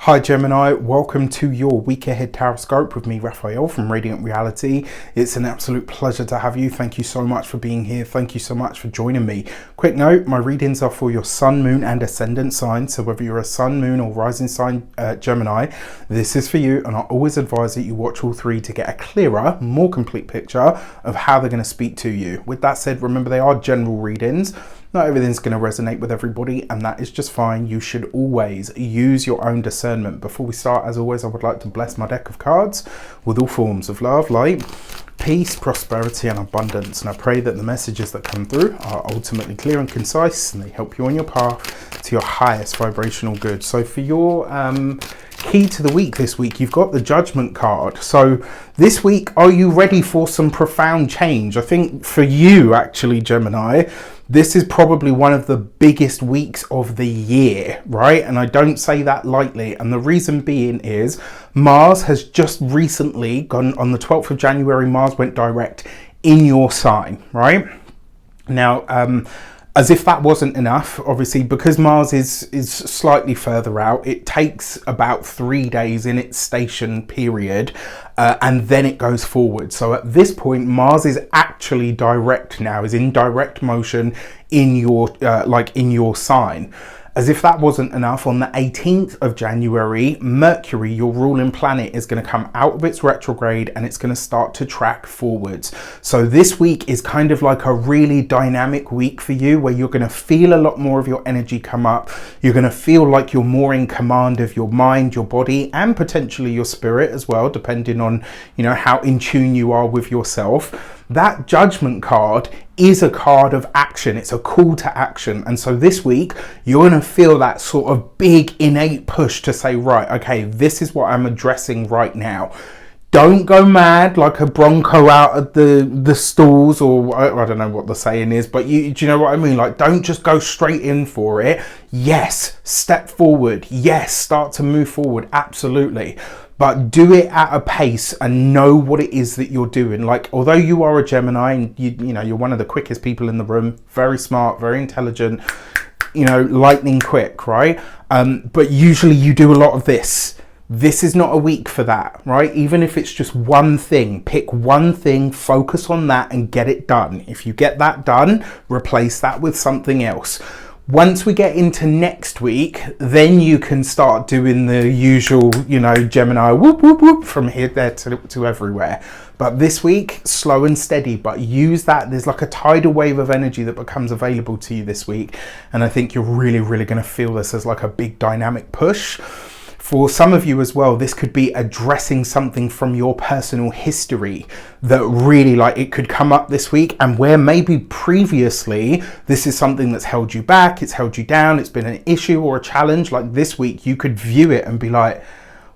Hi Gemini, welcome to your week ahead tarot with me, Raphael from Reydiant Reality. It's an absolute pleasure to have you. Thank you so much for being here. Thank you so much for joining me. Quick note, my readings are for your sun, moon and ascendant sign. So whether you're a sun, moon or rising sign Gemini, this is for you. And I always advise that you watch all three to get a clearer, more complete picture of how they're going to speak to you. With that said, remember they are general readings. Not everything's going to resonate with everybody, and that is just fine. You should always use your own discernment. Before we start, as always, I would like to bless my deck of cards with all forms of love, light, peace, prosperity and abundance. And I pray that the messages that come through are ultimately clear and concise, and they help you on your path to your highest vibrational good. So for your key to the week this week, you've got the Judgment card. So this week, are you ready for some profound change? I think for you, actually, Gemini, this is probably one of the biggest weeks of the year, right? And I don't say that lightly. And the reason being is Mars has just recently gone on the 12th of January, Mars went direct in your sign, right? Now, as if that wasn't enough, obviously, because Mars is slightly further out, it takes about 3 days in its station period, and then it goes forward. So at this point, Mars is actually direct now, is in direct motion in your in your sign. As if that wasn't enough, on the 18th of January, Mercury, your ruling planet, is going to come out of its retrograde and it's going to start to track forwards. So this week is kind of like a really dynamic week for you, where you're going to feel a lot more of your energy come up. You're going to feel like you're more in command of your mind, your body, and potentially your spirit as well, depending on, you know, how in tune you are with yourself. That Judgment card is a card of action. It's a call to action. And so this week, you're going to feel that sort of big innate push to say, right, okay, this is what I'm addressing right now. Don't go mad like a bronco out of the stalls, or I don't know what the saying is, but do you know what I mean? Like, don't just go straight in for it. Yes, step forward. Yes, start to move forward. Absolutely. But do it at a pace and know what it is that you're doing. Like, although you are a Gemini and you know, you're one of the quickest people in the room, very smart, very intelligent, you know, lightning quick, right? But usually you do a lot of this. This is not a week for that, right? Even if it's just one thing, pick one thing, focus on that and get it done. If you get that done, replace that with something else. Once we get into next week, then you can start doing the usual, you know, Gemini whoop, whoop, whoop from here, there to everywhere. But this week, slow and steady, but use that. There's like a tidal wave of energy that becomes available to you this week. And I think you're really, really going to feel this as like a big dynamic push. For some of you as well, this could be addressing something from your personal history that really, like, it could come up this week, and where maybe previously this is something that's held you back, it's held you down, it's been an issue or a challenge. Like this week, you could view it and be like,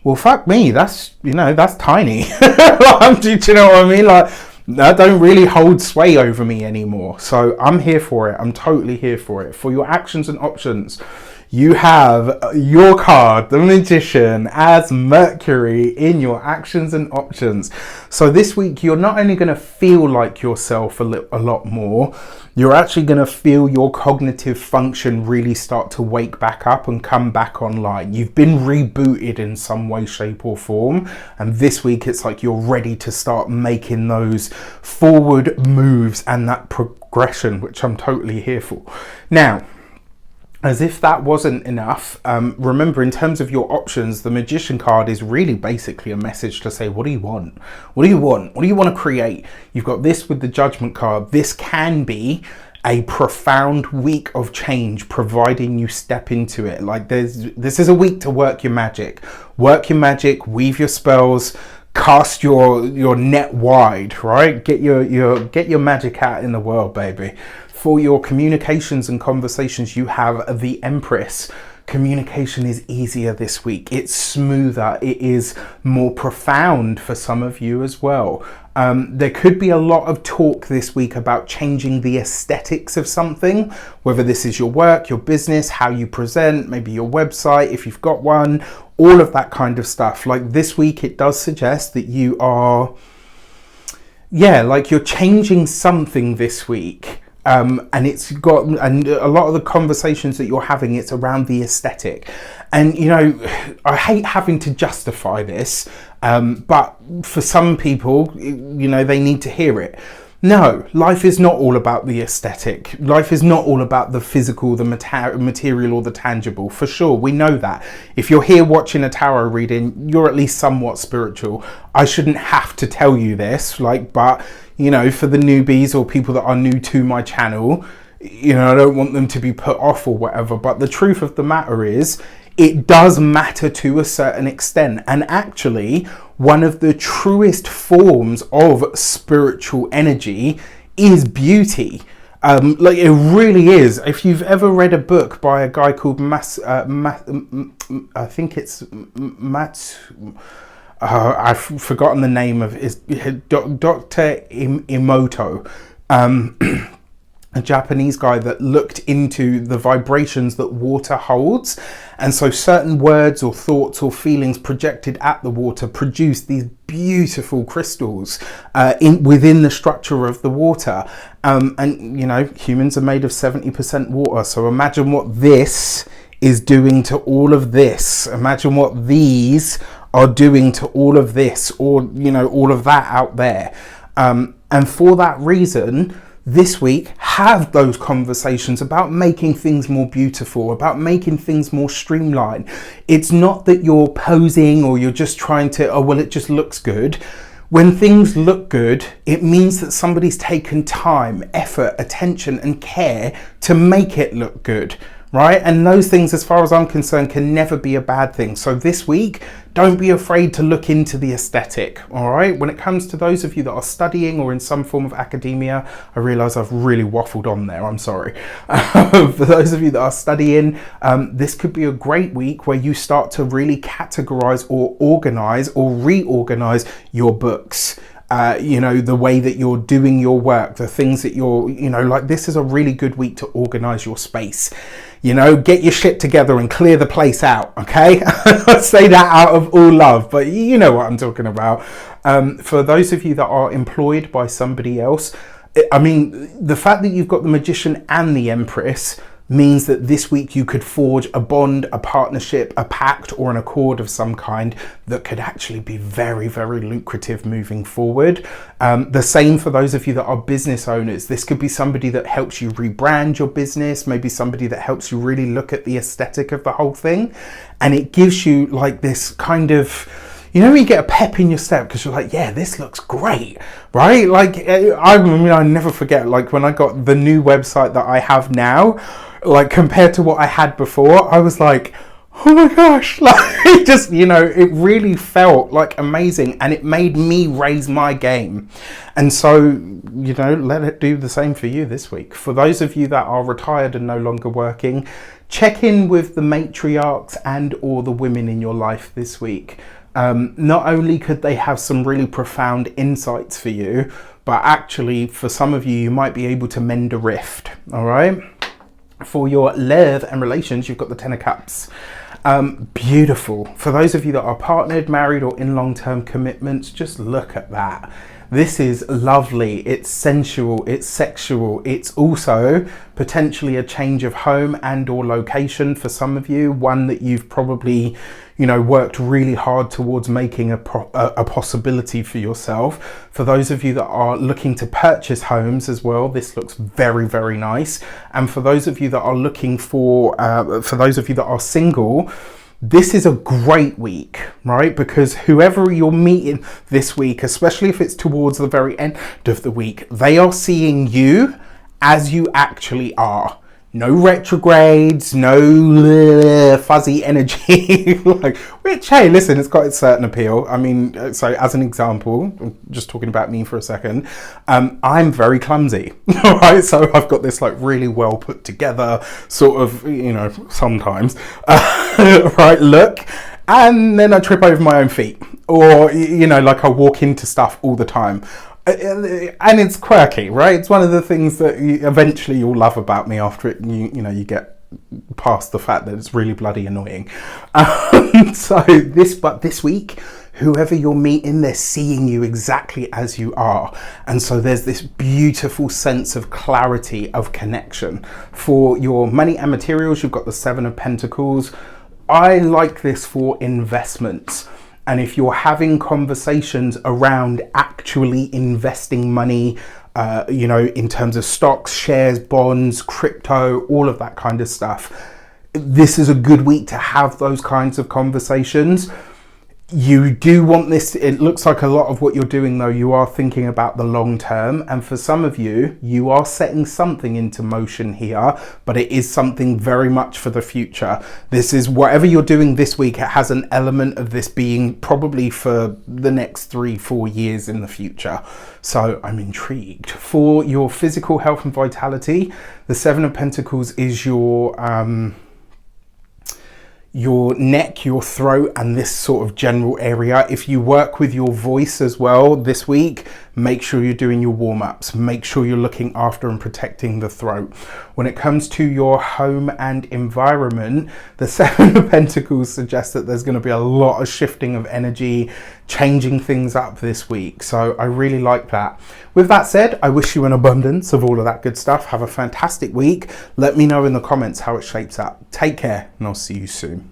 well, fuck me, that's, you know, that's tiny. Do you know what I mean? Like, that don't really hold sway over me anymore. So I'm here for it. I'm totally here for it. For your actions and options, you have your card, the Magician, as Mercury in your actions and options. So this week, you're not only going to feel like yourself a lot more, you're actually going to feel your cognitive function really start to wake back up and come back online. You've been rebooted in some way, shape or form. And this week, it's like you're ready to start making those forward moves and that progression, which I'm totally here for. Now, as if that wasn't enough, remember, in terms of your options, the Magician card is really basically a message to say, what do you want? What do you want? What do you want to create? You've got this with the Judgment card. This can be a profound week of change, providing you step into it. Like, this is a week to work your magic. Work your magic, weave your spells, cast your net wide, right? Get your magic out in the world, baby. For your communications and conversations, you have the Empress. Communication is easier this week. It's smoother. It is more profound for some of you as well. There could be a lot of talk this week about changing the aesthetics of something, whether this is your work, your business, how you present, maybe your website, if you've got one, all of that kind of stuff. Like this week, it does suggest that you are, like you're changing something this week. and it's got, and a lot of the conversations that you're having, it's around the aesthetic. And you know, I hate having to justify this, but for some people, you know, they need to hear it. No, life is not all about the aesthetic. Life is not all about the physical, the material or the tangible. For sure, we know that. If you're here watching a tarot reading, you're at least somewhat spiritual. I shouldn't have to tell you this, but you know, for the newbies or people that are new to my channel, you know, I don't want them to be put off or whatever. But the truth of the matter is, it does matter to a certain extent. And actually, one of the truest forms of spiritual energy is beauty. Like, it really is. If you've ever read a book by a guy called I think it's Matt, I've forgotten the name of his, Dr. Emoto, a Japanese guy that looked into the vibrations that water holds. And so certain words or thoughts or feelings projected at the water produce these beautiful crystals within the structure of the water. And, you know, humans are made of 70% water. So imagine what this is doing to all of this. Imagine what these are doing to all of this, or, you know, all of that out there. And for that reason, this week, have those conversations about making things more beautiful, about making things more streamlined. It's not that you're posing or you're just trying to, oh, well, it just looks good. When things look good, it means that somebody's taken time, effort, attention, and care to make it look good, right? And those things, as far as I'm concerned, can never be a bad thing. So this week, don't be afraid to look into the aesthetic, all right? When it comes to those of you that are studying or in some form of academia, I realize I've really waffled on there, I'm sorry. For those of you that are studying, this could be a great week where you start to really categorize or organize or reorganize your books. You know, the way that you're doing your work, the things that you're, you know, like, this is a really good week to organize your space. You know, get your shit together and clear the place out, okay? I say that out of all love, but you know what I'm talking about. For those of you that are employed by somebody else, I mean, the fact that you've got the Magician and the Empress means that this week you could forge a bond, a partnership, a pact, or an accord of some kind that could actually be very, very lucrative moving forward. The same for those of you that are business owners. This could be somebody that helps you rebrand your business, maybe somebody that helps you really look at the aesthetic of the whole thing. And it gives you like this kind of, you know, when you get a pep in your step because you're like, yeah, this looks great, right? Like, I mean, I never forget, like, when I got the new website that I have now, like, compared to what I had before, I was like, oh my gosh, like, it just, you know, it really felt like amazing, and it made me raise my game. And so, you know, let it do the same for you this week. For those of you that are retired and no longer working, check in with the matriarchs and or the women in your life this week. Not only could they have some really profound insights for you, but actually for some of you, you might be able to mend a rift, all right? For your love and relations, you've got the Ten of Cups. Beautiful. For those of you that are partnered, married, or in long-term commitments, just look at that. This is lovely. It's sensual, it's sexual. It's also potentially a change of home and or location for some of you, one that you've probably, you know, worked really hard towards making a possibility for yourself. For those of you that are looking to purchase homes as well, this looks very, very nice. And for those of you that are looking for those of you that are single, this is a great week, right? Because whoever you're meeting this week, especially if it's towards the very end of the week, they are seeing you as you actually are. No retrogrades, no fuzzy energy, like, which, hey, listen, it's got its certain appeal. I mean, so as an example, I'm just talking about me for a second, I'm very clumsy, all right? So I've got this like really well put together sort of, you know, sometimes, right, look, and then I trip over my own feet, or, you know, like I walk into stuff all the time. And it's quirky, right? It's one of the things that eventually you'll love about me after it, you know, you get past the fact that it's really bloody annoying. But this week, whoever you're meeting, they're seeing you exactly as you are. And so there's this beautiful sense of clarity, of connection. For your money and materials, you've got the Seven of Pentacles. I like this for investments. And if you're having conversations around actually investing money, in terms of stocks, shares, bonds, crypto, all of that kind of stuff, this is a good week to have those kinds of conversations. You do want this, it looks like a lot of what you're doing though, you are thinking about the long term, and for some of you, you are setting something into motion here, but it is something very much for the future. This is whatever you're doing this week, it has an element of this being probably for the next 3-4 years in the future. So I'm intrigued. For your physical health and vitality, the Seven of Pentacles is your neck, your throat, and this sort of general area. If you work with your voice as well this week, make sure you're doing your warm-ups. Make sure you're looking after and protecting the throat. When it comes to your home and environment, the Seven of Pentacles suggests that there's going to be a lot of shifting of energy, changing things up this week. So I really like that. With that said, I wish you an abundance of all of that good stuff. Have a fantastic week. Let me know in the comments how it shapes up. Take care, and I'll see you soon.